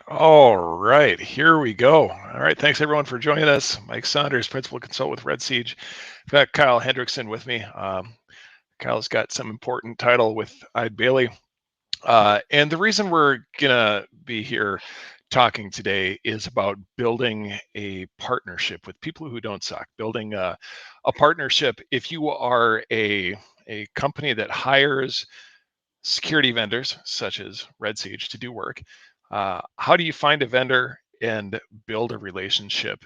All right, here we go. All right, thanks everyone for joining us. Mike Saunders, Principal Consultant with Red Siege. I've got Kyle Hendrickson with me. Kyle's got some important title with Eide Bailey. And the reason we're gonna be here talking today is about building a partnership with people who don't suck. Building a partnership. If you are a company that hires security vendors such as Red Siege to do work, how do you find a vendor and build a relationship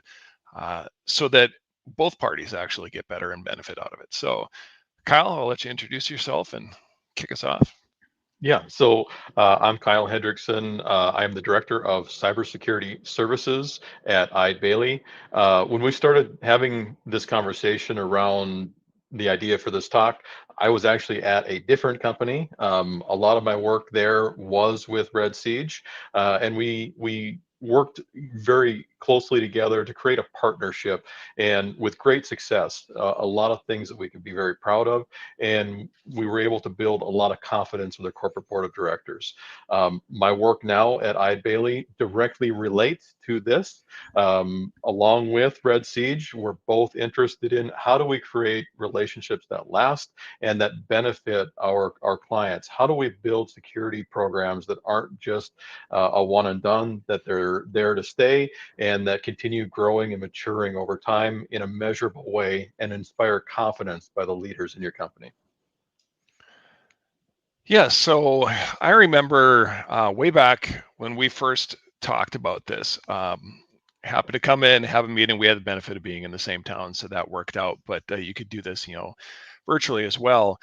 so that both parties actually get better and benefit out of it? So, Kyle, I'll let you introduce yourself and kick us off. Yeah, I'm Kyle Hendrickson. I am the Director of Cybersecurity Services at Eide Bailey. When we started having this conversation around the idea for this talk, I was actually at a different company. A lot of my work there was with Red Siege, and we worked very closely together to create a partnership, and with great success. A lot of things that we could be very proud of, and we were able to build a lot of confidence with the corporate board of directors. My work now at Eide Bailey directly relates to this. Along with Red Siege, we're both interested in how do we create relationships that last and that benefit our clients? How do we build security programs that aren't just a one and done, that they're there to stay and that continue growing and maturing over time in a measurable way and inspire confidence by the leaders in your company? Yeah, so I remember way back when we first talked about this. Happened to come in, have a meeting. We had the benefit of being in the same town, so that worked out. But you could do this, virtually as well.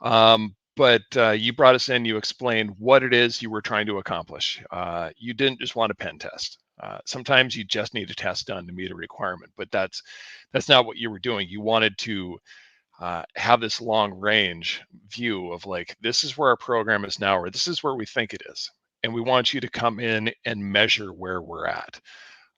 But you brought us in. You explained what it is you were trying to accomplish. You didn't just want a pen test. Sometimes you just need a test done to meet a requirement, but that's not what you were doing. You wanted to have this long range view of like, this is where our program is now, or this is where we think it is. And we want you to come in and measure where we're at.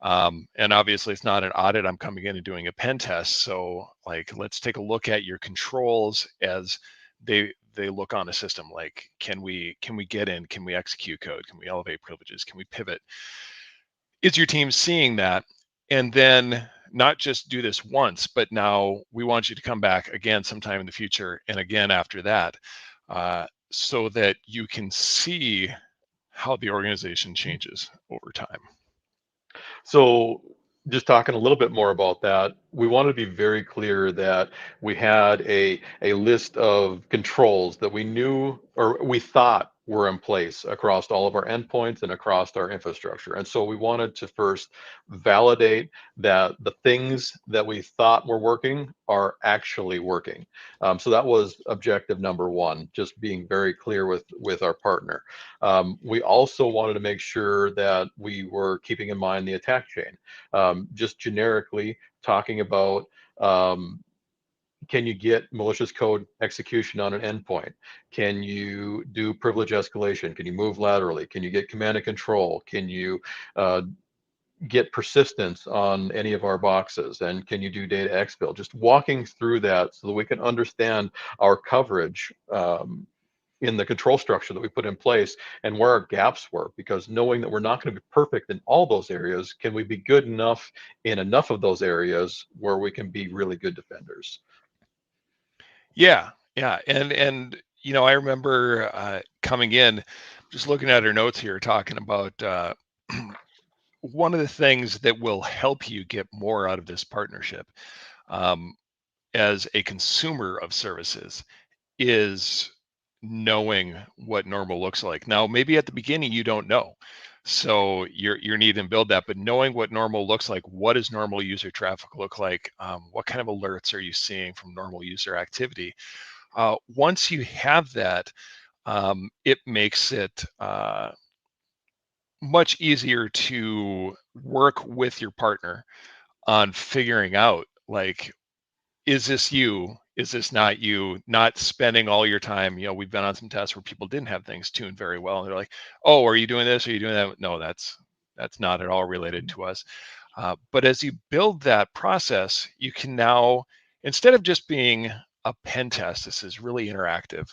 And obviously it's not an audit. I'm coming in and doing a pen test. So like, let's take a look at your controls as they look on a system. Like, can we get in? Can we execute code? Can we elevate privileges? Can we pivot? Is your team seeing that? And then not just do this once, but now we want you to come back again sometime in the future and again after that, so that you can see how the organization changes over time. So, just talking a little bit more about that, we want to be very clear that we had a list of controls that we knew or we thought were in place across all of our endpoints and across our infrastructure. And so we wanted to first validate that the things that we thought were working are actually working. So that was objective number one, just being very clear with our partner. We also wanted to make sure that we were keeping in mind the attack chain, just generically talking about can you get malicious code execution on an endpoint? Can you do privilege escalation? Can you move laterally? Can you get command and control? Can you get persistence on any of our boxes? And can you do data exfil? Just walking through that so that we can understand our coverage in the control structure that we put in place and where our gaps were, because knowing that we're not going to be perfect in all those areas, can we be good enough in enough of those areas where we can be really good defenders? Yeah, yeah, and I remember coming in, just looking at our notes here, talking about one of the things that will help you get more out of this partnership, um, as a consumer of services, is knowing what normal looks like. Now, maybe at the beginning you don't know, so you're needing to build that. But knowing what normal looks like, what does normal user traffic look like? What kind of alerts are you seeing from normal user activity? Once you have that, it makes it much easier to work with your partner on figuring out, like, is this you? Is this not you? Not spending all your time. We've been on some tests where people didn't have things tuned very well. And they're like, oh, are you doing this? Are you doing that? No, that's not at all related to us. But as you build that process, you can now, instead of just being a pen test, this is really interactive.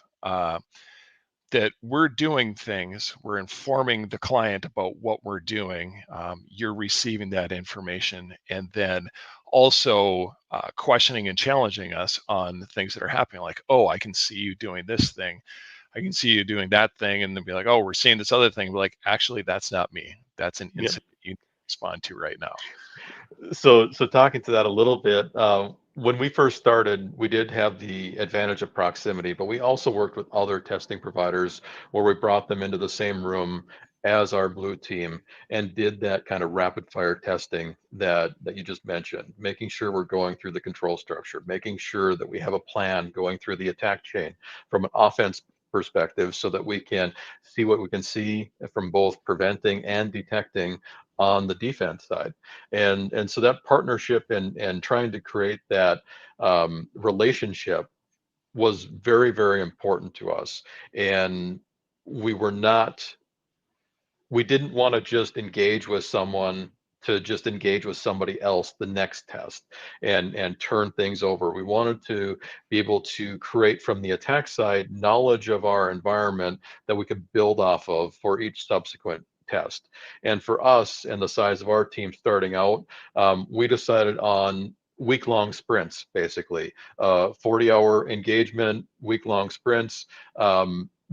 that we're doing things, we're informing the client about what we're doing, you're receiving that information, and then also questioning and challenging us on the things that are happening, like, oh, I can see you doing this thing, I can see you doing that thing, and then be like, oh, we're seeing this other thing. We're like, actually, that's not me. That's an Yeah. incident you need to respond to right now. So talking to that a little bit, when we first started, we did have the advantage of proximity, but we also worked with other testing providers where we brought them into the same room as our blue team and did that kind of rapid fire testing that you just mentioned, making sure we're going through the control structure, making sure that we have a plan going through the attack chain from an offense perspective so that we can see what we can see from both preventing and detecting on the defense side. And so that partnership and trying to create that relationship was very, very important to us. And we were not, we didn't want to just engage with someone to just engage with somebody else the next test and turn things over. We wanted to be able to create from the attack side knowledge of our environment that we could build off of for each subsequent test. And for us and the size of our team starting out, we decided on week-long sprints, basically 40-hour engagement, week-long sprints.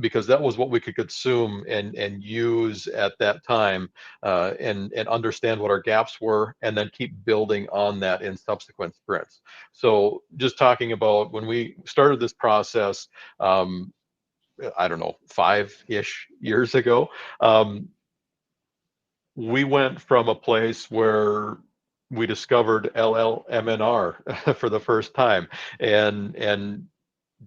Because that was what we could consume and use at that time, and understand what our gaps were, and then keep building on that in subsequent sprints. So just talking about when we started this process, I don't know, 5-ish years ago, we went from a place where we discovered LLMNR for the first time, and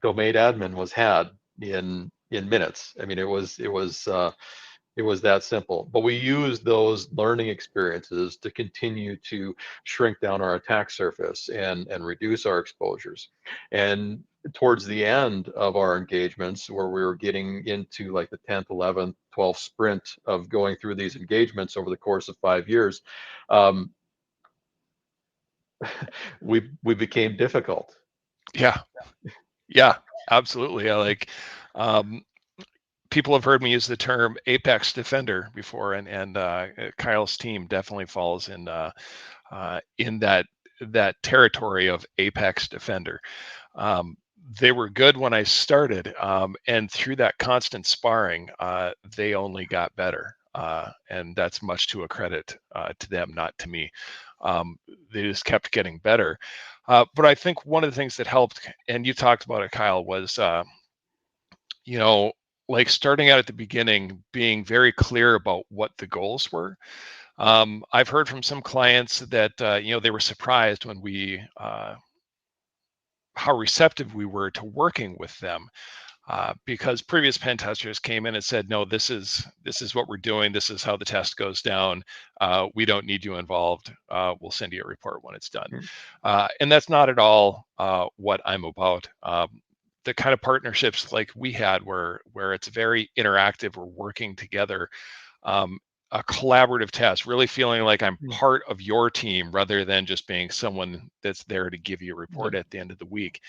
domain admin was had in minutes. I mean, it was that simple. But we used those learning experiences to continue to shrink down our attack surface and reduce our exposures. And towards the end of our engagements, where we were getting into like the 10th, 11th, 12th sprint of going through these engagements over the course of 5 years, um, we became difficult. Yeah, yeah, absolutely. I like, um, people have heard me use the term apex defender before, and Kyle's team definitely falls in that territory of apex defender. Um, they were good when I started, and through that constant sparring, they only got better, and that's much to a credit to them, not to me. They just kept getting better. But I think one of the things that helped, and you talked about it, Kyle, was you know, like starting out at the beginning, being very clear about what the goals were. I've heard from some clients that they were surprised when we how receptive we were to working with them, because previous pen testers came in and said, no, this is what we're doing, this is how the test goes down, we don't need you involved, we'll send you a report when it's done. And that's not at all what I'm about. The kind of partnerships like we had where it's very interactive, we're working together, a collaborative test, really feeling like I'm part of your team rather than just being someone that's there to give you a report at the end of the week.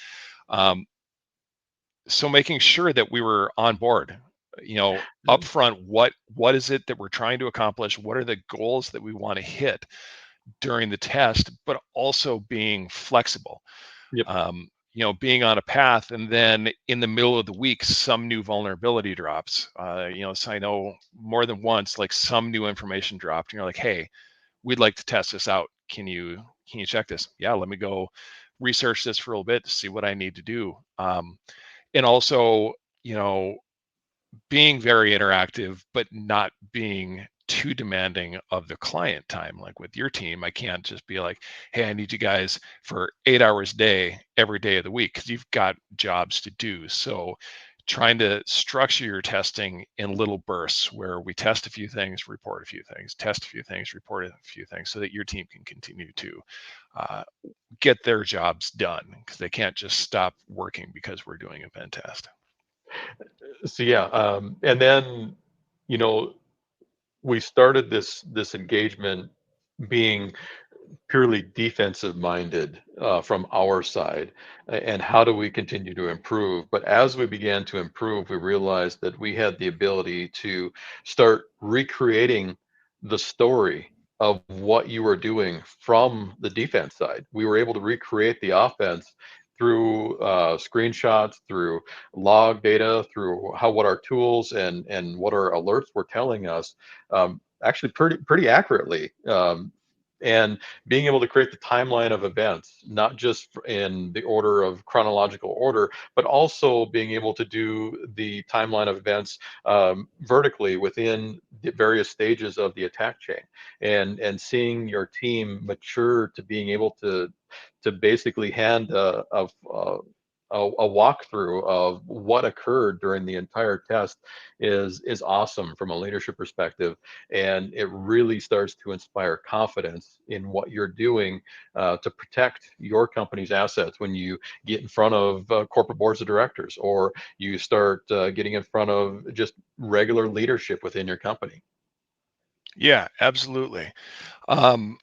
So making sure that we were on board, upfront, what is it that we're trying to accomplish? What are the goals that we want to hit during the test, but also being flexible. Yep. Being on a path, and then in the middle of the week, some new vulnerability drops. So I know more than once, like some new information dropped, and you're like, hey, we'd like to test this out. Can you check this? Yeah, let me go research this for a little bit to see what I need to do. And also, being very interactive, but not being too demanding of the client time. Like with your team, I can't just be like, hey, I need you guys for 8 hours a day, every day of the week, because you've got jobs to do. So trying to structure your testing in little bursts where we test a few things, report a few things, test a few things, report a few things, so that your team can continue to get their jobs done, because they can't just stop working because we're doing a pen test. So yeah, and then we started this engagement being purely defensive minded from our side, and how do we continue to improve? But as we began to improve, we realized that we had the ability to start recreating the story of what you were doing from the defense side. We were able to recreate the offense through screenshots, through log data, through what our tools and what our alerts were telling us, actually pretty accurately. And being able to create the timeline of events, not just in the order of chronological order, but also being able to do the timeline of events vertically within the various stages of the attack chain, and seeing your team mature to being able to basically hand a walkthrough of what occurred during the entire test is awesome from a leadership perspective, and it really starts to inspire confidence in what you're doing to protect your company's assets when you get in front of corporate boards of directors, or you start getting in front of just regular leadership within your company. Yeah, absolutely. Um,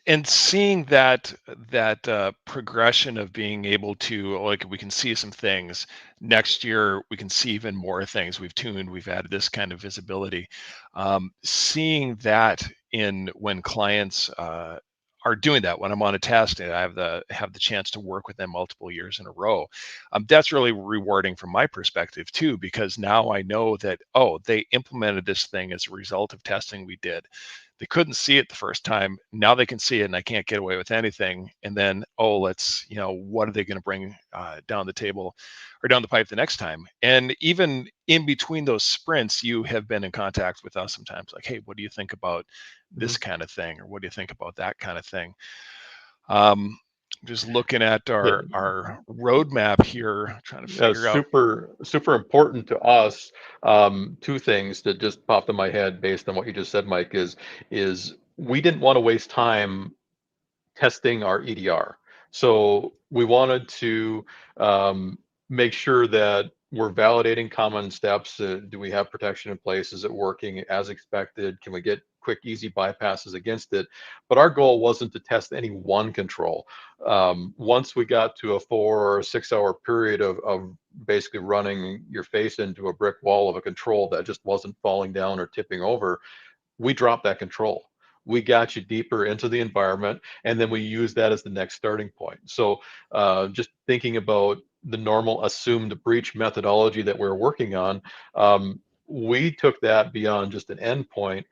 and seeing that progression of being able to, like, we can see some things next year, we can see even more things. We've tuned, we've added this kind of visibility. Seeing that in when clients are doing that, when I'm on a test and I have the chance to work with them multiple years in a row, that's really rewarding from my perspective too, because now I know that, oh, they implemented this thing as a result of testing we did. They couldn't see it the first time. Now they can see it, and I can't get away with anything. And then, oh, let's, what are they going to bring down the table or down the pipe the next time? And even in between those sprints, you have been in contact with us sometimes, like, hey, what do you think about this Mhm. kind of thing, or what do you think about that kind of thing? Um, just looking at Yeah, our roadmap here, trying to figure out. super important to us. Two things that just popped in my head based on what you just said, Mike, is we didn't want to waste time testing our EDR. So we wanted to make sure that we're validating common steps. Do we have protection in place? Is it working as expected? Can we get quick, easy bypasses against it? But our goal wasn't to test any one control. Once we got to a 4 or 6 hour period of basically running your face into a brick wall of a control that just wasn't falling down or tipping over, we dropped that control. We got you deeper into the environment, and then we use that as the next starting point. So just thinking about the normal assumed breach methodology that we're working on, we took that beyond just an endpoint.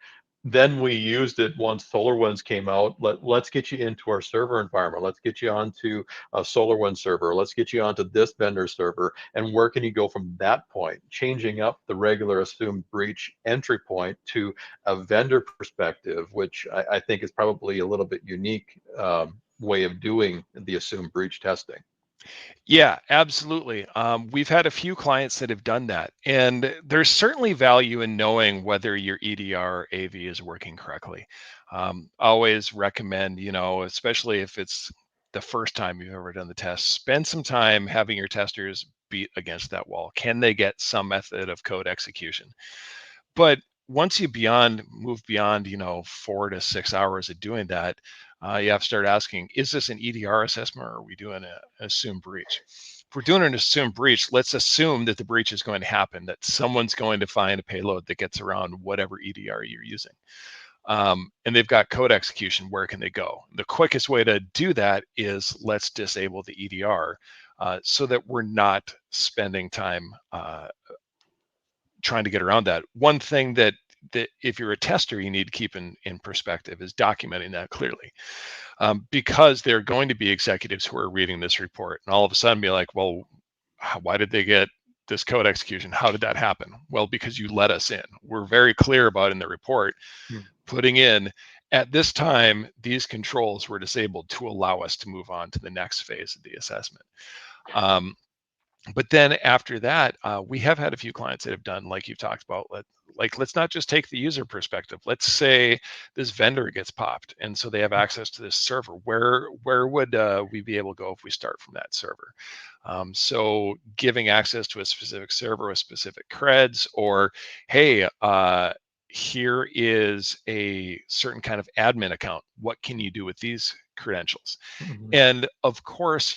Then we used it once SolarWinds came out. Let's get you into our server environment. Let's get you onto a SolarWinds server. Let's get you onto this vendor server. And where can you go from that point? Changing up the regular assumed breach entry point to a vendor perspective, which I think is probably a little bit unique way of doing the assumed breach testing. Yeah, absolutely. We've had a few clients that have done that, and there's certainly value in knowing whether your EDR or AV is working correctly. Always recommend, especially if it's the first time you've ever done the test, spend some time having your testers beat against that wall. Can they get some method of code execution? But once you move beyond, 4 to 6 hours of doing that, you have to start asking, is this an EDR assessment, or are we doing an assumed breach? If we're doing an assumed breach, let's assume that the breach is going to happen, that someone's going to find a payload that gets around whatever EDR you're using. And they've got code execution. Where can they go? The quickest way to do that is let's disable the EDR so that we're not spending time trying to get around that. One thing that if you're a tester, you need to keep in perspective is documenting that clearly, because there are going to be executives who are reading this report and all of a sudden be like, well, why did they get this code execution? How did that happen? Well, because you let us in. We're very clear about in the report, putting in at this time, these controls were disabled to allow us to move on to the next phase of the assessment. But then after that, we have had a few clients that have done, like you've talked about, let's not just take the user perspective. Let's say this vendor gets popped, and so they have access to this server. Where would we be able to go if we start from that server? So giving access to a specific server with specific creds, or hey, here is a certain kind of admin account. What can you do with these credentials? Mhm. And of course,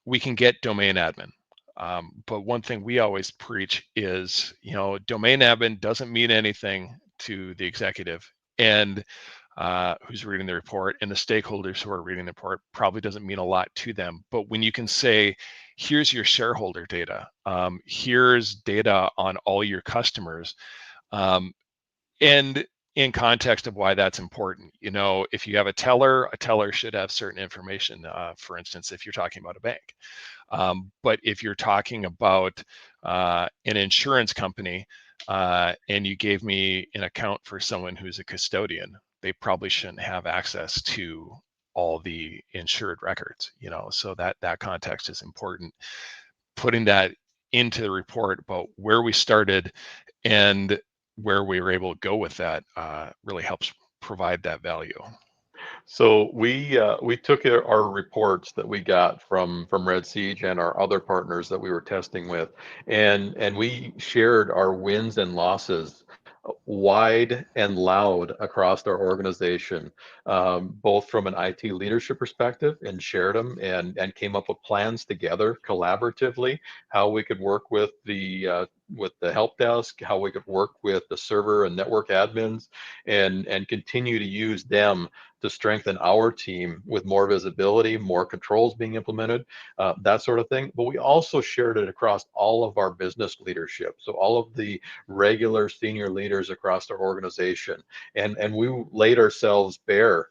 we can get domain admin. But one thing we always preach is, domain admin doesn't mean anything to the executive and who's reading the report, and the stakeholders who are reading the report probably doesn't mean a lot to them. But when you can say, here's your shareholder data, here's data on all your customers, and in context of why that's important, if you have a teller should have certain information. For instance, if you're talking about a bank, but if you're talking about an insurance company, and you gave me an account for someone who's a custodian, they probably shouldn't have access to all the insured records. So that context is important. Putting that into the report about where we started and where we were able to go with that really helps provide that value. So we took our reports that we got from Red Siege and our other partners that we were testing with, and we shared our wins and losses wide and loud across our organization, both from an IT leadership perspective, and shared them and came up with plans together collaboratively, how we could work with the help desk, how we could work with the server and network admins, and continue to use them to strengthen our team with more visibility, more controls being implemented, that sort of thing. But we also shared it across all of our business leadership. So all of the regular senior leaders across our organization. And we laid ourselves bare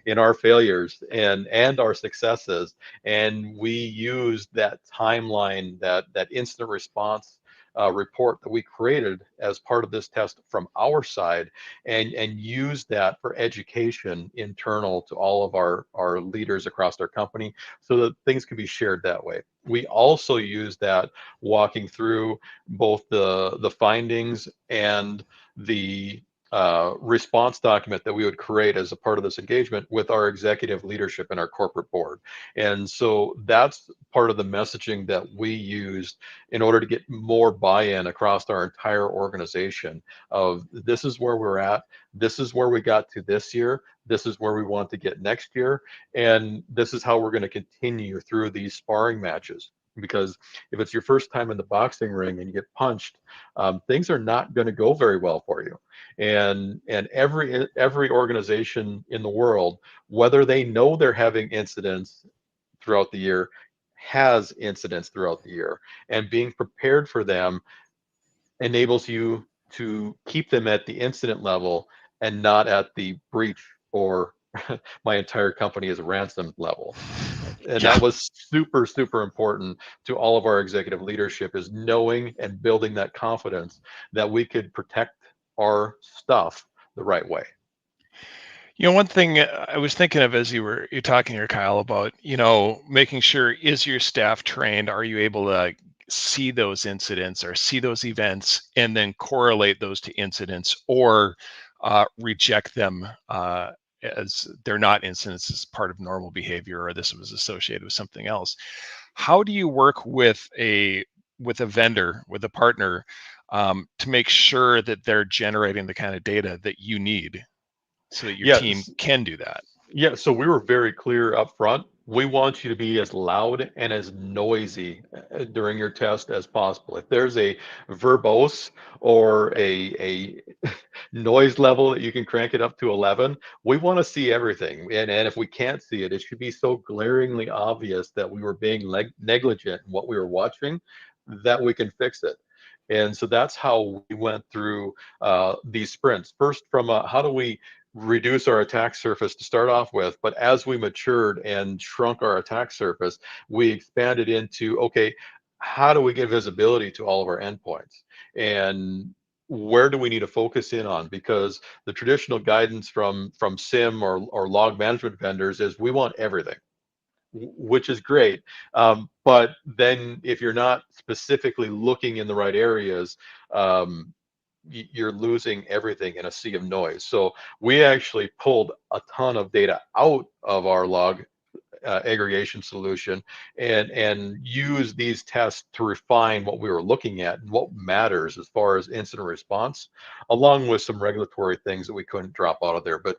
in our failures and our successes. And we used that timeline, that instant response report that we created as part of this test from our side, and use that for education internal to all of our leaders across our company, so that things can be shared that way. We also use that walking through both the findings and the response document that we would create as a part of this engagement with our executive leadership and our corporate board. And so that's part of the messaging that we used in order to get more buy-in across our entire organization of, this is where we're at, this is where we got to this year, this is where we want to get next year, and this is how we're going to continue through these sparring matches. Because if it's your first time in the boxing ring and you get punched, things are not going to go very well for you. And every organization in the world, whether they know they're having incidents throughout the year, has incidents throughout the year, and being prepared for them enables you to keep them at the incident level and not at the breach or my entire company is ransomed level. And Yeah. that was super, super important to all of our executive leadership, is knowing and building that confidence that we could protect our stuff the right way. One thing I was thinking of as you're talking here, Kyle, about, making sure, is your staff trained? Are you able to see those incidents or see those events and then correlate those to incidents, or reject them as they're not incidents, as part of normal behavior, or this was associated with something else? How do you work with a vendor, with a partner, to make sure that they're generating the kind of data that you need so that your team Yes. can do that? Yeah, so we were very clear up front. We want you to be as loud and as noisy during your test as possible. If there's a verbose or a noise level that you can crank it up to 11, we want to see everything. And if we can't see it, it should be so glaringly obvious that we were being negligent in what we were watching, that we can fix it. And so that's how we went through these sprints. First, from how do we reduce our attack surface to start off with, but as we matured and shrunk our attack surface, we expanded into, okay, how do we get visibility to all of our endpoints, and where do we need to focus in on? Because the traditional guidance from SIM or log management vendors is, we want everything, which is great, but then if you're not specifically looking in the right areas, you're losing everything in a sea of noise. So we actually pulled a ton of data out of our log aggregation solution, and use these tests to refine what we were looking at and what matters as far as incident response, along with some regulatory things that we couldn't drop out of there, but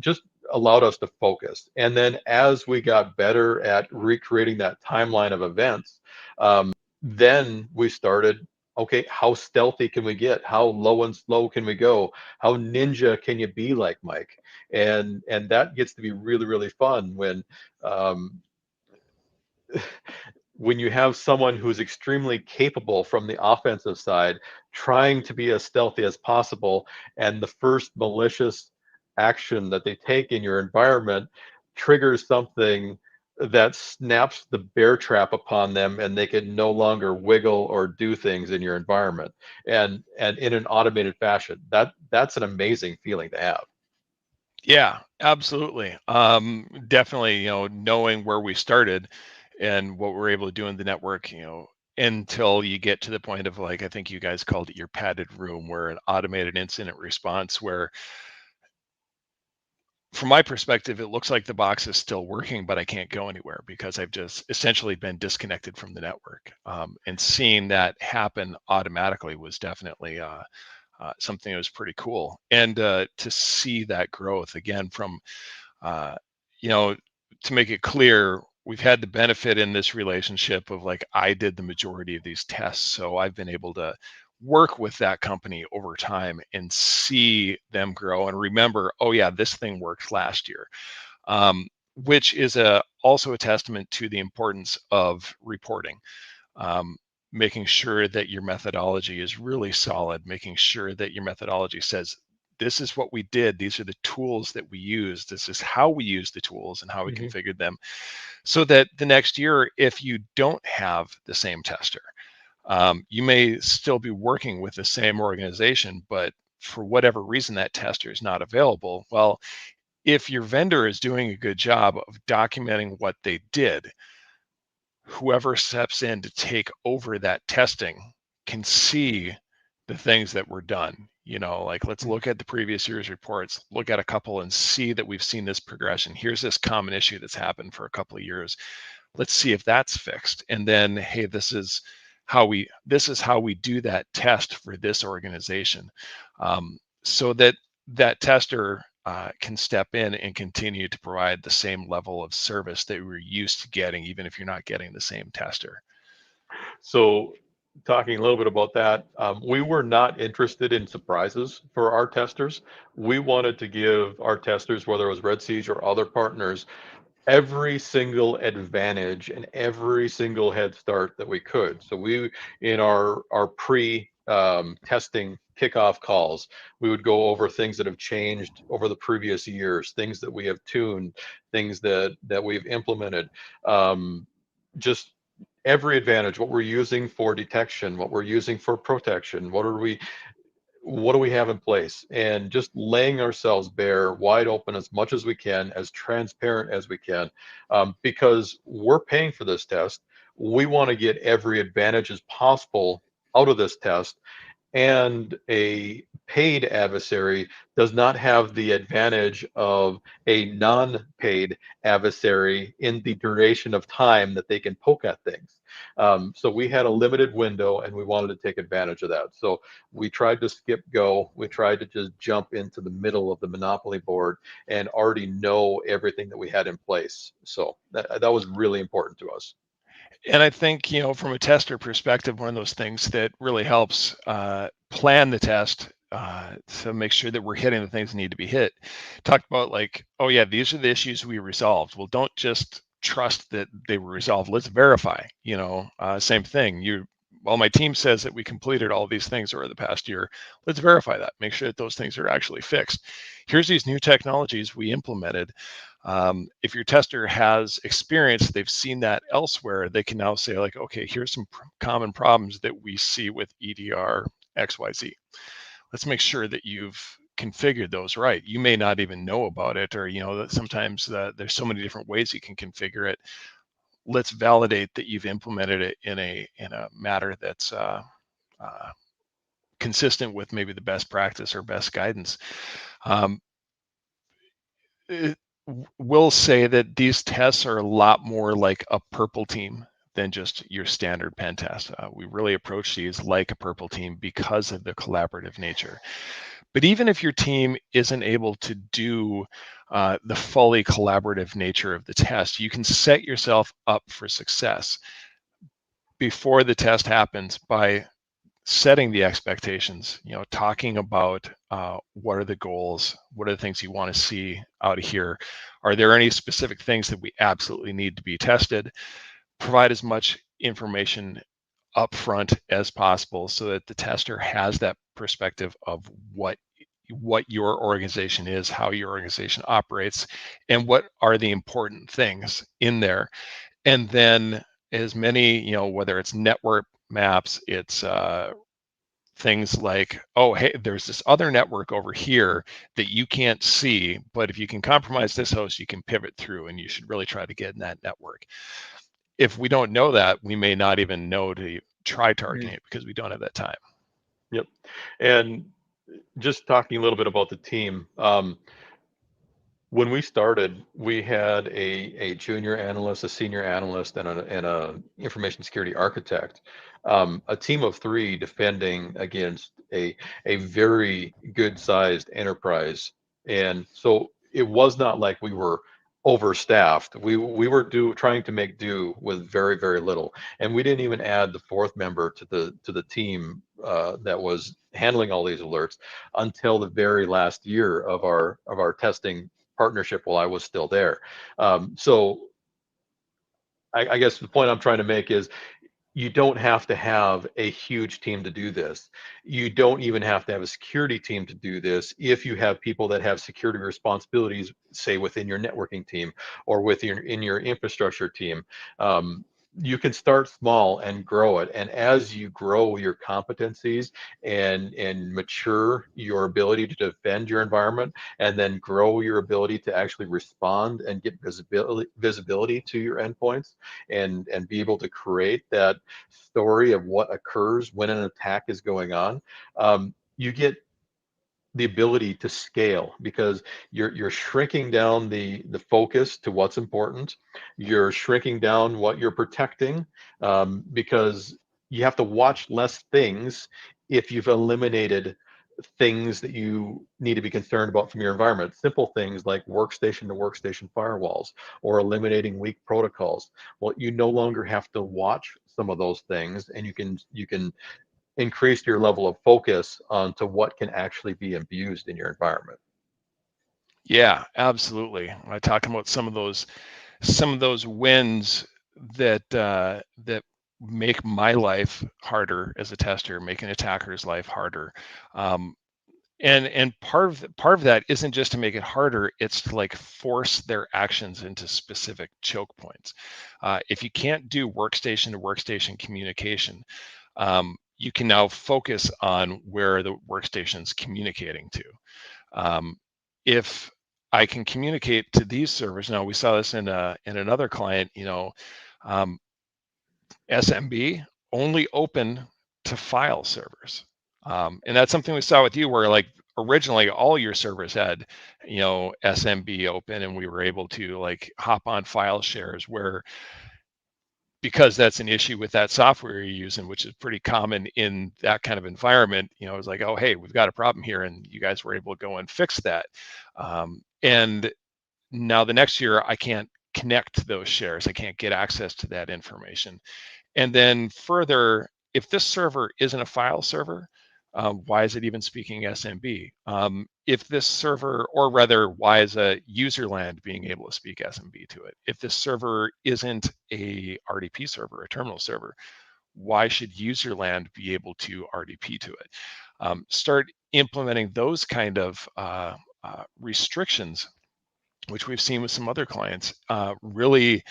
just allowed us to focus. And then as we got better at recreating that timeline of events, then we started, okay, how stealthy can we get? How low and slow can we go? How ninja can you be, like Mike? And that gets to be really, really fun when you have someone who's extremely capable from the offensive side trying to be as stealthy as possible, and the first malicious action that they take in your environment triggers something that snaps the bear trap upon them, and they can no longer wiggle or do things in your environment, and in an automated fashion. That's an amazing feeling to have. Yeah, absolutely. Definitely, knowing where we started and what we're able to do in the network, until you get to the point of, like, I think you guys called it your padded room, where an automated incident response, where from my perspective, it looks like the box is still working, but I can't go anywhere because I've just essentially been disconnected from the network. And seeing that happen automatically was definitely something that was pretty cool. And to see that growth again from, uh, to make it clear, we've had the benefit in this relationship of, like, I did the majority of these tests. So I've been able to work with that company over time and see them grow and remember, oh yeah, this thing worked last year. Which is also a testament to the importance of reporting. Um, Making sure that your methodology is really solid, making sure that your methodology says, this is what we did, these are the tools that we use, this is how we use the tools and how we configured them, so that the next year, if you don't have the same tester, you may still be working with the same organization, but for whatever reason that tester is not available. Well, if your vendor is doing a good job of documenting what they did, whoever steps in to take over that testing can see the things that were done. Like, let's look at the previous year's reports, look at a couple and see that we've seen this progression. Here's this common issue that's happened for a couple of years. Let's see if that's fixed. And then, hey, this is how we do that test for this organization, so that tester can step in and continue to provide the same level of service that we're used to getting, even if you're not getting the same tester. So, talking a little bit about that, we were not interested in surprises for our testers. We wanted to give our testers, whether it was Red Siege or other partners, every single advantage and every single head start that we could. So we, in our pre testing kickoff calls, we would go over things that have changed over the previous years, things that we have tuned, things that we've implemented. Just every advantage, what we're using for detection, what we're using for protection, what do we have in place, and just laying ourselves bare, wide open, as much as we can, as transparent as we can, because we're paying for this test. We want to get every advantage as possible out of this test, and a paid adversary does not have the advantage of a non-paid adversary in the duration of time that they can poke at things. So we had a limited window, and we wanted to take advantage of that. So we tried to skip go. We tried to just jump into the middle of the monopoly board and already know everything that we had in place. So that was really important to us. And I think, from a tester perspective, one of those things that really helps plan the test, to make sure that we're hitting the things that need to be hit. Talk about, like, oh yeah, these are the issues we resolved. Well, don't just trust that they were resolved. Let's verify. Same thing. Well, my team says that we completed all these things over the past year. Let's verify that. Make sure that those things are actually fixed. Here's these new technologies we implemented. If your tester has experience, they've seen that elsewhere, they can now say, like, okay, here's some common problems that we see with EDR XYZ. Let's make sure that you've configured those right. You may not even know about it, or that sometimes there's so many different ways you can configure it. Let's validate that you've implemented it in a matter that's consistent with maybe the best practice or best guidance. Um, will say that these tests are a lot more like a purple team than just your standard pen test. We really approach these like a purple team because of the collaborative nature. But even if your team isn't able to do the fully collaborative nature of the test, you can set yourself up for success before the test happens by setting the expectations, talking about what are the goals, what are the things you want to see out of here, are there any specific things that we absolutely need to be tested, provide as much information upfront as possible so that the tester has that perspective of what your organization is, how your organization operates, and what are the important things in there. And then as many, whether it's network maps, it's things like, oh, hey, there's this other network over here that you can't see, but if you can compromise this host, you can pivot through, and you should really try to get in that network. If we don't know that, we may not even know to try targeting it because we don't have that time. Yep. And just talking a little bit about the team, when we started, we had a junior analyst, a senior analyst, and a information security architect, a team of 3 defending against a very good sized enterprise. And so it was not like we were overstaffed. We were trying to make do with very, very little, and we didn't even add the 4th member to the team that was handling all these alerts until the very last year of our testing partnership while I was still there. So I guess the point I'm trying to make is you don't have to have a huge team to do this. You don't even have to have a security team to do this if you have people that have security responsibilities, say within your networking team or in your infrastructure team. You can start small and grow it. And as you grow your competencies and mature your ability to defend your environment, and then grow your ability to actually respond and get visibility to your endpoints, and be able to create that story of what occurs when an attack is going on, you get the ability to scale, because you're shrinking down the focus to what's important. You're shrinking down what you're protecting, because you have to watch less things if you've eliminated things that you need to be concerned about from your environment. Simple things like workstation to workstation firewalls or eliminating weak protocols. Well, you no longer have to watch some of those things, and you can increase your level of focus onto what can actually be abused in your environment. Yeah, absolutely. I talk about some of those wins that that make my life harder as a tester, make an attacker's life harder. And part of that isn't just to make it harder, it's to like force their actions into specific choke points. If you can't do workstation to workstation communication, you can now focus on where the workstation's communicating to. If I can communicate to these servers, now we saw this in another client, SMB only open to file servers. And that's something we saw with you, where like originally all your servers had, SMB open, and we were able to like hop on file shares, where because that's an issue with that software you're using, which is pretty common in that kind of environment. It was like, oh, hey, we've got a problem here, and you guys were able to go and fix that. And now the next year, I can't connect to those shares. I can't get access to that information. And then further, if this server isn't a file server, why is it even speaking SMB? If this server, or rather, why is a user land being able to speak SMB to it? If this server isn't a RDP server, a terminal server, why should user land be able to RDP to it? Start implementing those kind of restrictions, which we've seen with some other clients, really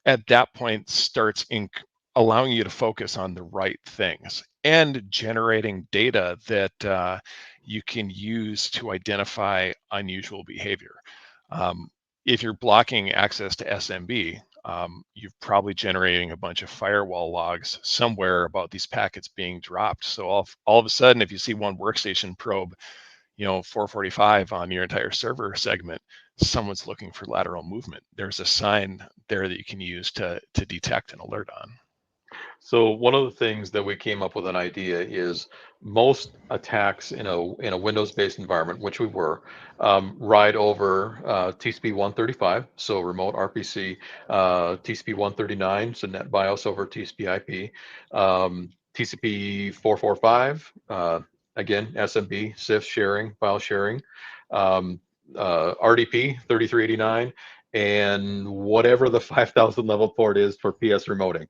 at that point starts allowing you to focus on the right things and generating data that you can use to identify unusual behavior. If you're blocking access to SMB, you're probably generating a bunch of firewall logs somewhere about these packets being dropped. So all of a sudden, if you see one workstation probe, 445 on your entire server segment, someone's looking for lateral movement. There's a sign there that you can use to detect and alert on. So one of the things that we came up with an idea is most attacks in a Windows-based environment, which we were, ride over TCP 135, so remote RPC, TCP 139, so NetBIOS over TCP/IP, TCP 445, again SMB, CIF sharing, file sharing, RDP 3389. And whatever the 5,000 level port is for PS remoting.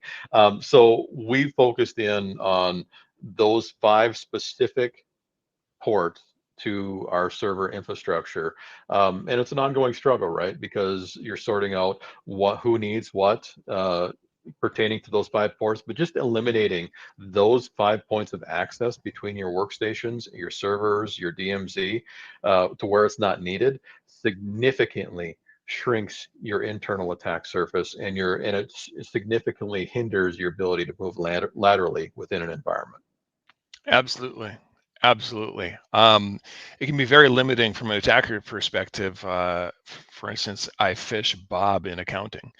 So we focused in on those 5 specific ports to our server infrastructure. And it's an ongoing struggle, right? Because you're sorting out who needs what pertaining to those 5 ports, but just eliminating those 5 points of access between your workstations, your servers, your DMZ, to where it's not needed, significantly shrinks your internal attack surface, and it significantly hinders your ability to move laterally within an environment. Absolutely. Absolutely. It can be very limiting from an attacker perspective. For instance, I fish Bob in accounting,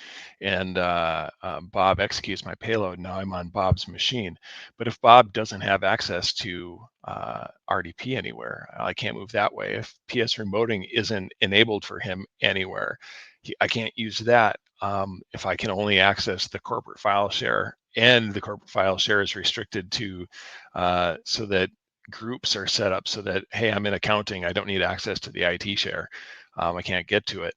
and Bob executes my payload. Now I'm on Bob's machine. But if Bob doesn't have access to RDP anywhere, I can't move that way. If PS remoting isn't enabled for him anywhere, I can't use that. If I can only access the corporate file share, and the corporate file share is restricted to so that groups are set up so that, hey, I'm in accounting, I don't need access to the IT share, I can't get to it.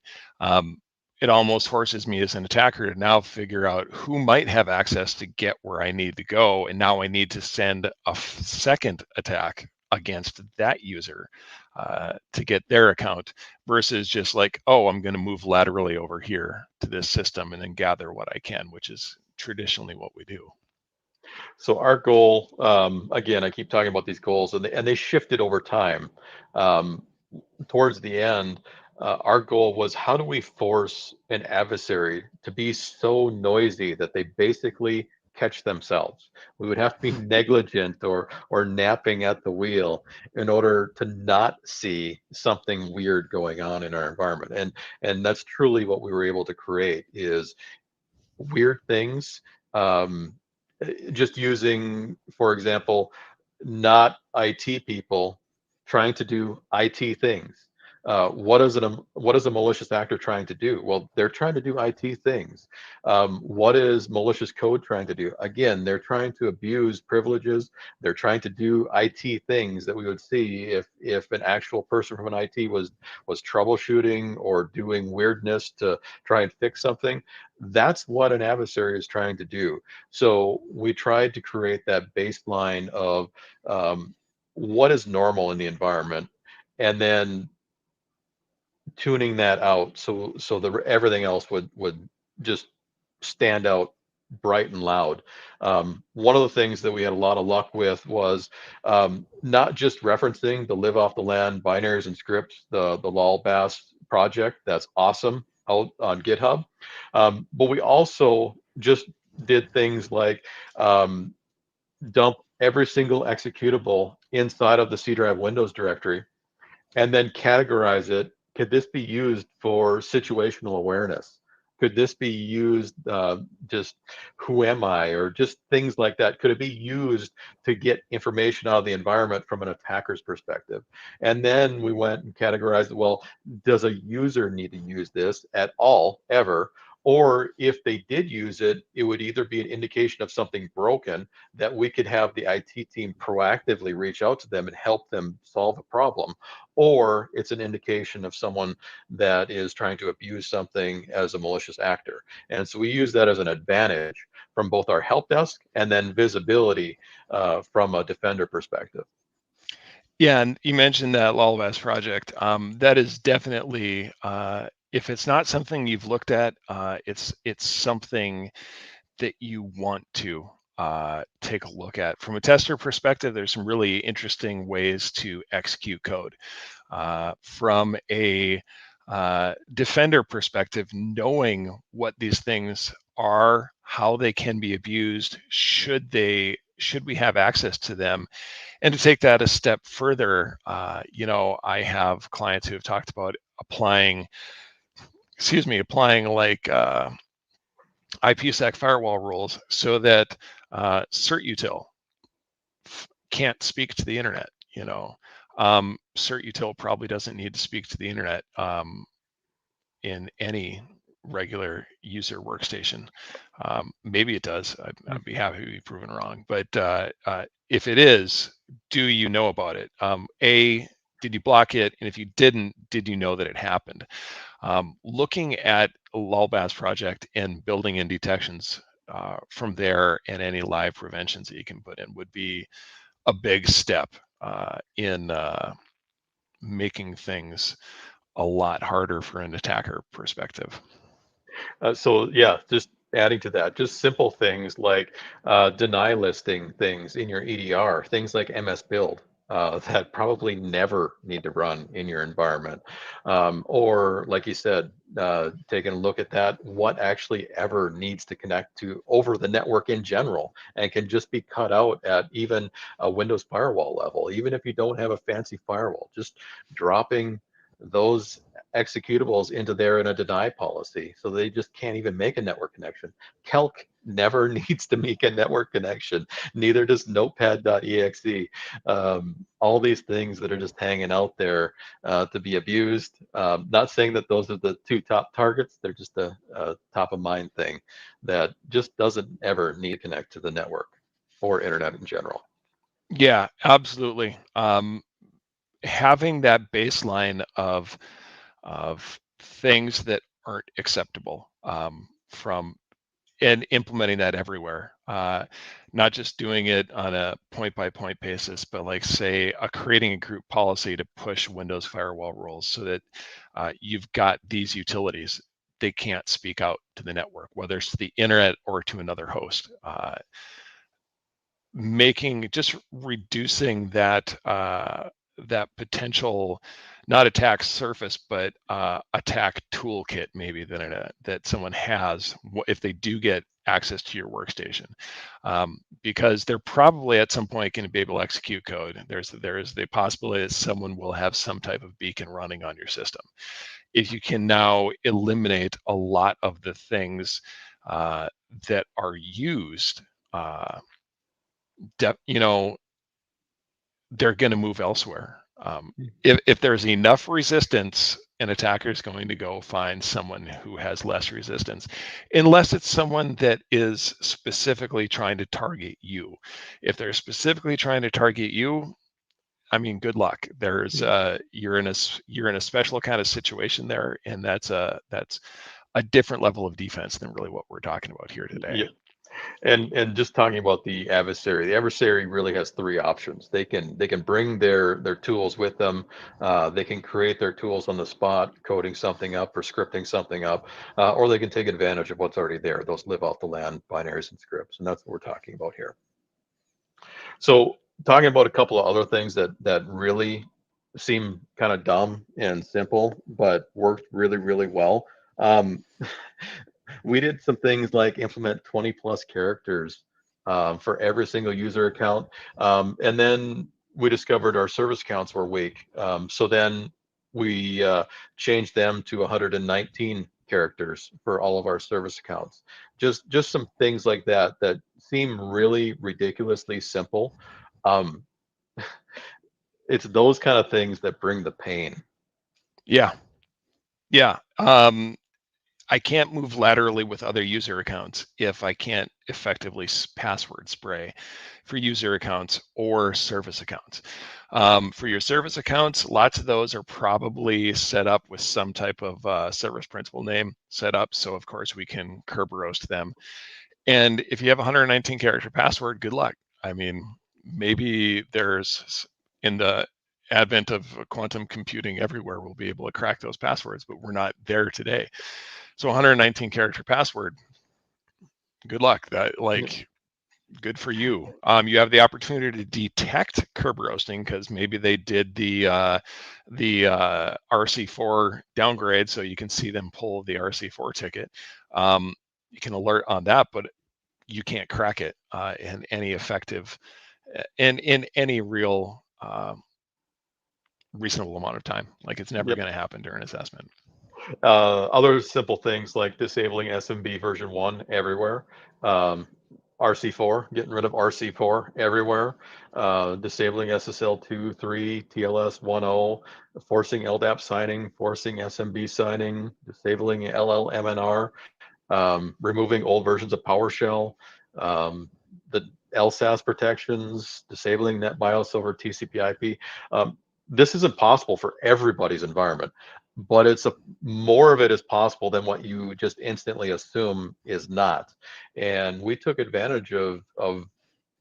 It almost forces me as an attacker to now figure out who might have access to get where I need to go, and now I need to send a second attack against that user to get their account, versus just like, oh, I'm going to move laterally over here to this system and then gather what I can, which is traditionally what we do. So our goal, again, I keep talking about these goals, and they shifted over time. Towards the end, our goal was, how do we force an adversary to be so noisy that they basically catch themselves? We would have to be negligent or napping at the wheel in order to not see something weird going on in our environment. And that's truly what we were able to create, is weird things. Just using, for example, not IT people trying to do IT things. What is a malicious actor trying to do? Well, they're trying to do IT things. What is malicious code trying to do? Again, they're trying to abuse privileges. They're trying to do IT things that we would see if an actual person from an IT was troubleshooting or doing weirdness to try and fix something. That's what an adversary is trying to do. So we tried to create that baseline of what is normal in the environment, and then tuning that out so everything else would just stand out bright and loud. One of the things that we had a lot of luck with was not just referencing the live off the land binaries and scripts, the Lolbas project. That's awesome, out on GitHub. But we also just did things like dump every single executable inside of the C drive Windows directory, and then categorize it. Could this be used for situational awareness? Could this be used just who am I, or just things like that? Could it be used to get information out of the environment from an attacker's perspective? And then we went and categorized, well, does a user need to use this at all, ever? Or if they did use it, it would either be an indication of something broken that we could have the IT team proactively reach out to them and help them solve a problem, or it's an indication of someone that is trying to abuse something as a malicious actor. And so we use that as an advantage from both our help desk and then visibility from a defender perspective. Yeah, and you mentioned that Lolbas project. That is definitely, if it's not something you've looked at, it's something that you want to take a look at. From a tester perspective, there's some really interesting ways to execute code. From a defender perspective, knowing what these things are, how they can be abused, should should we have access to them? And to take that a step further, I have clients who have talked about applying like IPsec firewall rules so that CertUtil can't speak to the internet. CertUtil probably doesn't need to speak to the internet in any regular user workstation. Maybe it does. I'd be happy to be proven wrong. But if it is, do you know about it? Did you block it? And if you didn't, did you know that it happened? Looking at Lolbas Project and building in detections from there and any live preventions that you can put in would be a big step in making things a lot harder for an attacker perspective. So yeah, just adding to that, just simple things like deny listing things in your EDR, things like MS build that probably never need to run in your environment. Or like you said, taking a look at that, what actually ever needs to connect to over the network in general and can just be cut out at even a Windows firewall level, even if you don't have a fancy firewall, just dropping those executables into there in a deny policy, so they just can't even make a network connection. Calc never needs to make a network connection, neither does notepad.exe. All these things that are just hanging out there to be abused. Not saying that those are the two top targets, they're just a top of mind thing that just doesn't ever need to connect to the network or internet in general. Yeah, absolutely. Having that baseline of things that aren't acceptable from and implementing that everywhere, not just doing it on a point-by-point basis, but like say creating a group policy to push Windows firewall rules so that you've got these utilities, they can't speak out to the network, whether it's to the internet or to another host. Reducing that that potential, not attack surface, but attack toolkit maybe that someone has if they do get access to your workstation, because they're probably at some point going to be able to execute code. There's the possibility that someone will have some type of beacon running on your system. If you can now eliminate a lot of the things that are used, they're going to move elsewhere. If there's enough resistance, an attacker is going to go find someone who has less resistance, unless it's someone that is specifically trying to target you. If they're specifically trying to target you, I mean, good luck. There's you're in a special kind of situation there, and that's a different level of defense than really what we're talking about here today. Yeah. And just talking about the adversary really has three options. They can bring their tools with them. They can create their tools on the spot, coding something up or scripting something up, or they can take advantage of what's already there. Those live off the land binaries and scripts, and that's what we're talking about here. So talking about a couple of other things that really seem kind of dumb and simple, but worked really, really well. We did some things like implement 20 plus characters for every single user account. And then we discovered our service accounts were weak. So then we changed them to 119 characters for all of our service accounts. Just some things like that seem really ridiculously simple. It's those kind of things that bring the pain. Yeah. I can't move laterally with other user accounts if I can't effectively password spray for user accounts or service accounts. For your service accounts, lots of those are probably set up with some type of service principal name set up. So of course we can curb roast them. And if you have a 119 character password, good luck. I mean, maybe there's, in the advent of quantum computing everywhere, we'll be able to crack those passwords, but we're not there today. So 119 character password, good luck. Good for you. You have the opportunity to detect curb roasting because maybe they did the RC4 downgrade, so you can see them pull the RC4 ticket. You can alert on that, but you can't crack it in any effective, in any real reasonable amount of time. Like it's never Yep. going to happen during assessment. Other simple things like disabling SMB version 1 everywhere. RC4, getting rid of RC4 everywhere. Disabling SSL 2, 3, TLS 1.0, forcing LDAP signing, forcing SMB signing, disabling LLMNR, removing old versions of PowerShell, the LSAS protections, disabling NetBIOS over TCP/IP. This isn't possible for everybody's environment, but more of it is possible than what you just instantly assume is not. And we took advantage of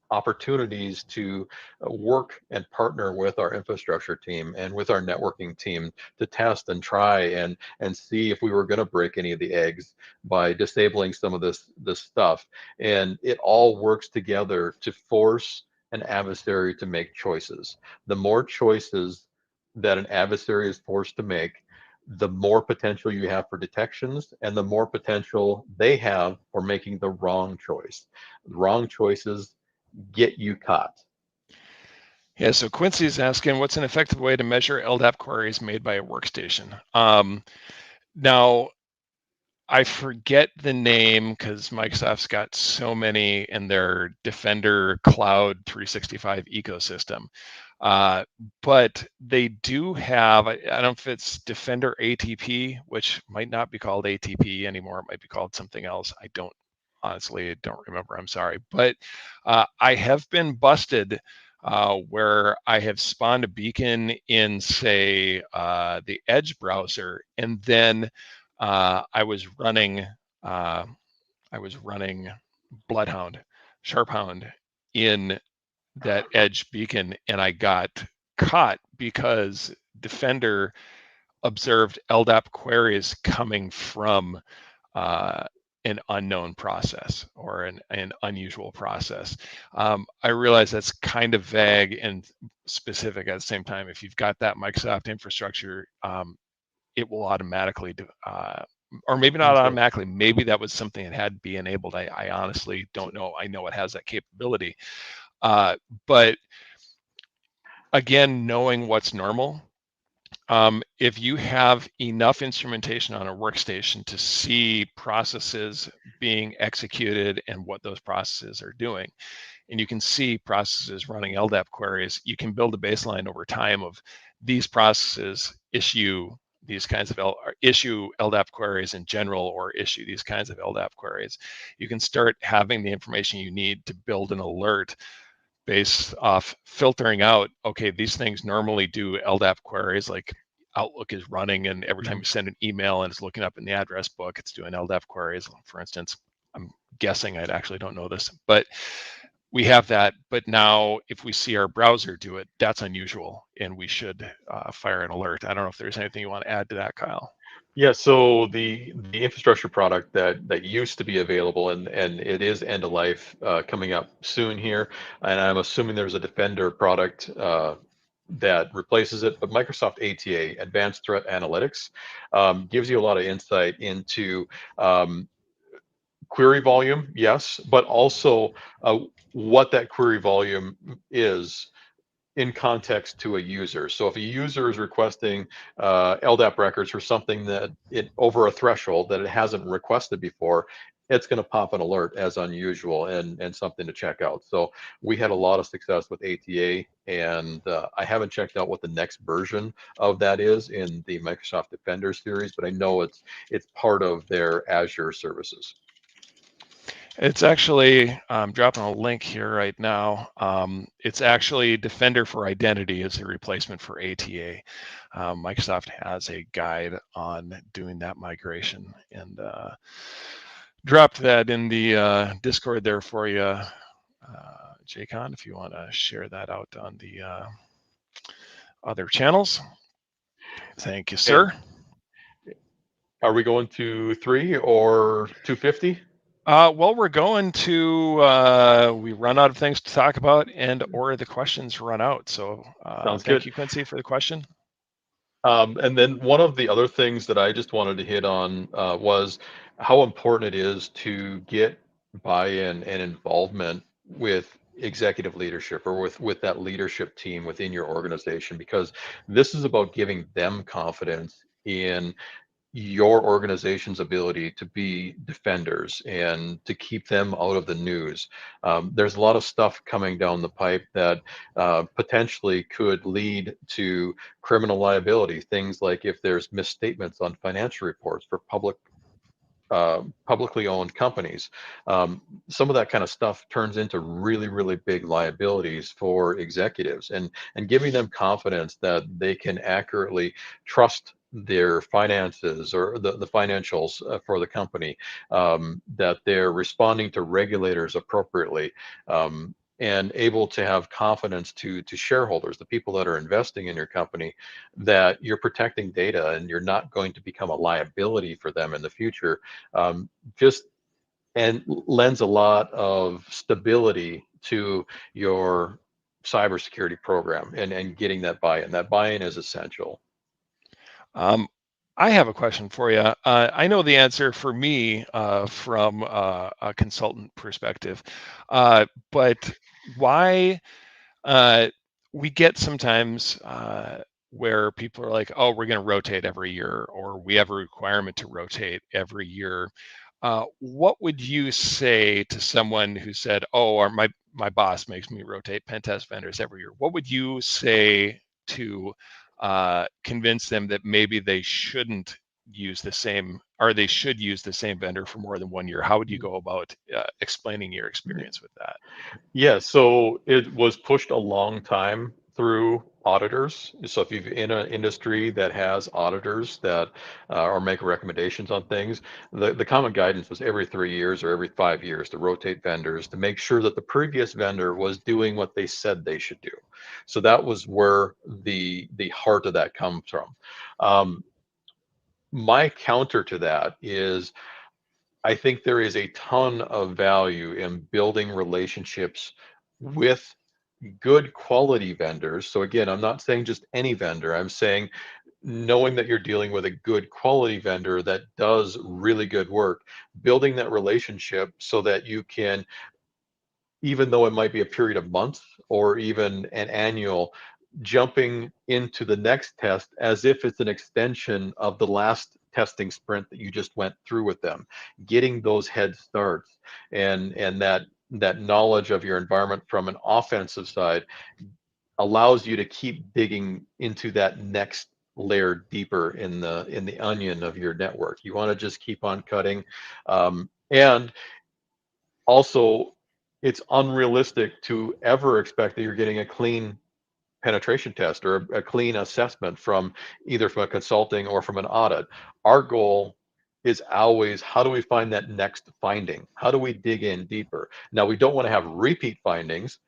opportunities to work and partner with our infrastructure team and with our networking team to test and try and see if we were going to break any of the eggs by disabling some of this stuff. And it all works together to force an adversary to make choices. The more choices that an adversary is forced to make, the more potential you have for detections and the more potential they have for making the wrong choice. Wrong choices get you caught. Yeah, so Quincy's asking, what's an effective way to measure LDAP queries made by a workstation? Now, I forget the name because Microsoft's got so many in their Defender Cloud 365 ecosystem. But they do have, I don't know if it's Defender ATP, which might not be called ATP anymore. It might be called something else. I honestly don't remember. I'm sorry. But I have been busted where I have spawned a beacon in, say, the Edge browser, and then I was running Bloodhound, Sharphound in that Edge beacon, and I got caught because Defender observed LDAP queries coming from an unknown process or an unusual process. I realize that's kind of vague and specific at the same time. If you've got that Microsoft infrastructure, it will automatically or maybe not automatically, maybe that was something that had to be enabled. I honestly don't know. I know it has that capability. But again, knowing what's normal, if you have enough instrumentation on a workstation to see processes being executed and what those processes are doing, and you can see processes running LDAP queries, you can build a baseline over time of these processes issue these kinds of issue LDAP queries in general, or issue these kinds of LDAP queries. You can start having the information you need to build an alert based off filtering out, okay, these things normally do LDAP queries, like Outlook is running, and every time you send an email and it's looking up in the address book, it's doing LDAP queries, for instance. I'm guessing, I actually don't know this, but we have that. But now if we see our browser do it, that's unusual, and we should fire an alert. I don't know if there's anything you want to add to that, Kyle. Yeah, so the infrastructure product that used to be available, and it is end of life coming up soon here, and I'm assuming there's a Defender product that replaces it, but Microsoft ATA, Advanced Threat Analytics, gives you a lot of insight into query volume, yes, but also what that query volume is in context to a user. So if a user is requesting LDAP records for something that over a threshold that it hasn't requested before, it's going to pop an alert as unusual and something to check out. So we had a lot of success with ATA, and I haven't checked out what the next version of that is in the Microsoft Defender series, but I know it's part of their Azure services. It's actually, I'm dropping a link here right now. It's actually Defender for Identity is a replacement for ATA. Microsoft has a guide on doing that migration, and dropped that in the Discord there for you, JCon, if you want to share that out on the other channels. Thank you, sir. Are we going to 3 or 250? Well, we're going to, we run out of things to talk about, and or the questions run out. So thank you, Quincy, for the question. And then one of the other things that I just wanted to hit on was how important it is to get buy-in and involvement with executive leadership or with that leadership team within your organization, because this is about giving them confidence in your organization's ability to be defenders and to keep them out of the news. There's a lot of stuff coming down the pipe that potentially could lead to criminal liability. Things like if there's misstatements on financial reports for publicly owned companies. Um, some of that kind of stuff turns into really, really big liabilities for executives, and giving them confidence that they can accurately trust their finances or the financials for the company, that they're responding to regulators appropriately, and able to have confidence to shareholders, the people that are investing in your company, that you're protecting data and you're not going to become a liability for them in the future. Just and lends a lot of stability to your cybersecurity program, and getting that buy-in. That buy-in is essential. I have a question for you. I know the answer for me from a consultant perspective, but why we get sometimes where people are like, oh, we're going to rotate every year, or we have a requirement to rotate every year. What would you say to someone who said, oh, my boss makes me rotate pen test vendors every year? What would you say to convince them that maybe they shouldn't use the same, or they should use the same vendor for more than 1 year? How would you go about explaining your experience with that? Yeah, so it was pushed a long time through auditors. So if you're in an industry that has auditors that are making recommendations on things, the common guidance was every 3 years or every 5 years to rotate vendors to make sure that the previous vendor was doing what they said they should do. So that was where the heart of that comes from. Um, my counter to that is, I think there is a ton of value in building relationships with good quality vendors. So again, I'm not saying just any vendor. I'm saying knowing that you're dealing with a good quality vendor that does really good work, building that relationship so that you can, even though it might be a period of months or even an annual, jumping into the next test as if it's an extension of the last testing sprint that you just went through with them, getting those head starts, and that knowledge of your environment from an offensive side allows you to keep digging into that next layer deeper in the onion of your network. You want to just keep on cutting, and also, it's unrealistic to ever expect that you're getting a clean penetration test or a clean assessment from either from a consulting or from an audit. Our goal is always, how do we find that next finding? How do we dig in deeper? Now, we don't want to have repeat findings.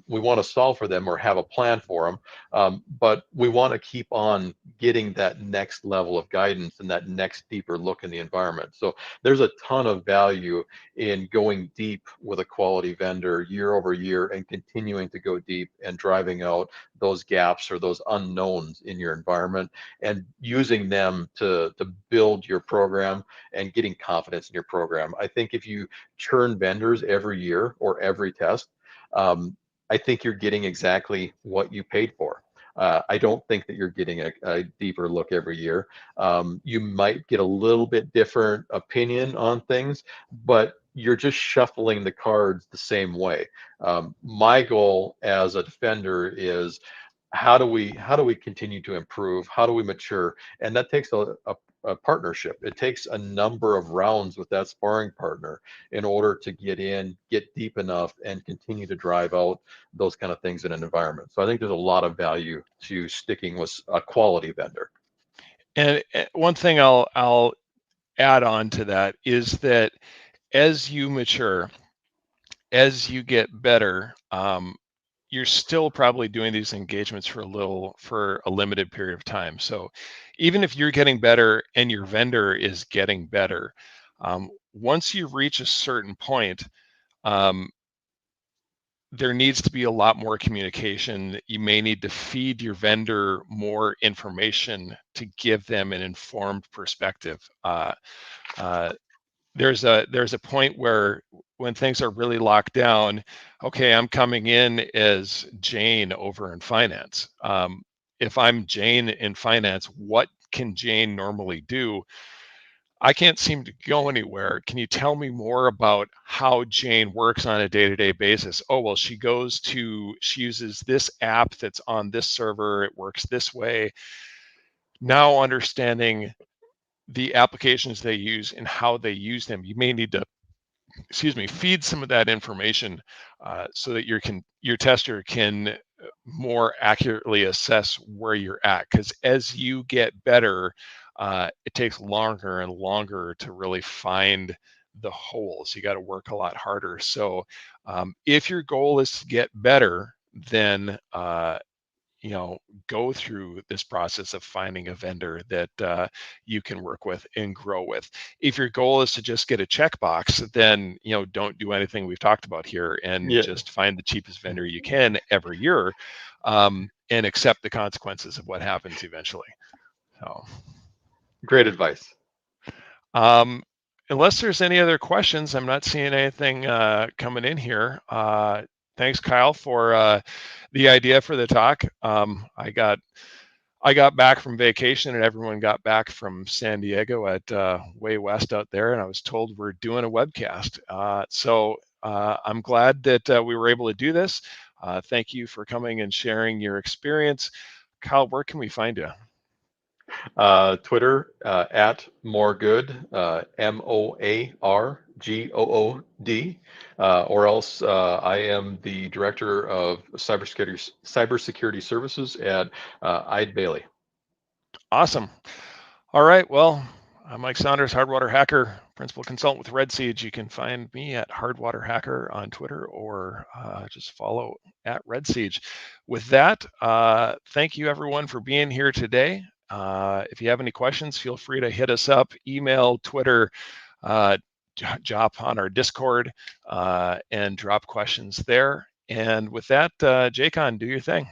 We want to solve for them or have a plan for them, but we want to keep on getting that next level of guidance and that next deeper look in the environment. So there's a ton of value in going deep with a quality vendor year over year and continuing to go deep and driving out those gaps or those unknowns in your environment, and using them to build your program and getting confidence in your program. I think if you churn vendors every year or every test, I think you're getting exactly what you paid for. I don't think that you're getting a deeper look every year. You might get a little bit different opinion on things, but you're just shuffling the cards the same way. My goal as a defender is, how do we continue to improve? How do we mature? And that takes a partnership. It takes a number of rounds with that sparring partner in order to get deep enough, and continue to drive out those kind of things in an environment. So I think there's a lot of value to sticking with a quality vendor. And one thing I'll add on to that is that as you mature, as you get better, you're still probably doing these engagements for a limited period of time. So even if you're getting better and your vendor is getting better, once you reach a certain point, there needs to be a lot more communication. You may need to feed your vendor more information to give them an informed perspective. there's a point where when things are really locked down, okay, I'm coming in as Jane over in finance. If I'm Jane in finance, what can Jane normally do? I can't seem to go anywhere. Can you tell me more about how Jane works on a day-to-day basis? Oh, well, she uses this app that's on this server. It works this way. Now understanding the applications they use and how they use them, you may need to, feed some of that information so that your tester can more accurately assess where you're at. Because as you get better, it takes longer and longer to really find the holes. You got to work a lot harder. So if your goal is to get better, then go through this process of finding a vendor that you can work with and grow with. If your goal is to just get a checkbox, then don't do anything we've talked about here and just find the cheapest vendor you can every year, and accept the consequences of what happens eventually. So, great advice. Unless there's any other questions, I'm not seeing anything coming in here. Thanks, Kyle, for the idea for the talk. I got back from vacation and everyone got back from San Diego at way west out there, and I was told we're doing a webcast. So I'm glad that we were able to do this. Thank you for coming and sharing your experience. Kyle, where can we find you? Twitter at moregood, MOARGOOD, or else I am the director of cybersecurity services at Eide Bailey. Awesome. All right. Well, I'm Mike Saunders, Hardwater Hacker, principal consultant with Red Siege. You can find me at Hardwater Hacker on Twitter, or just follow at Red Siege. With that, thank you everyone for being here today. If you have any questions, feel free to hit us up, email, Twitter, drop on our Discord, and drop questions there. And with that, Jacon, do your thing.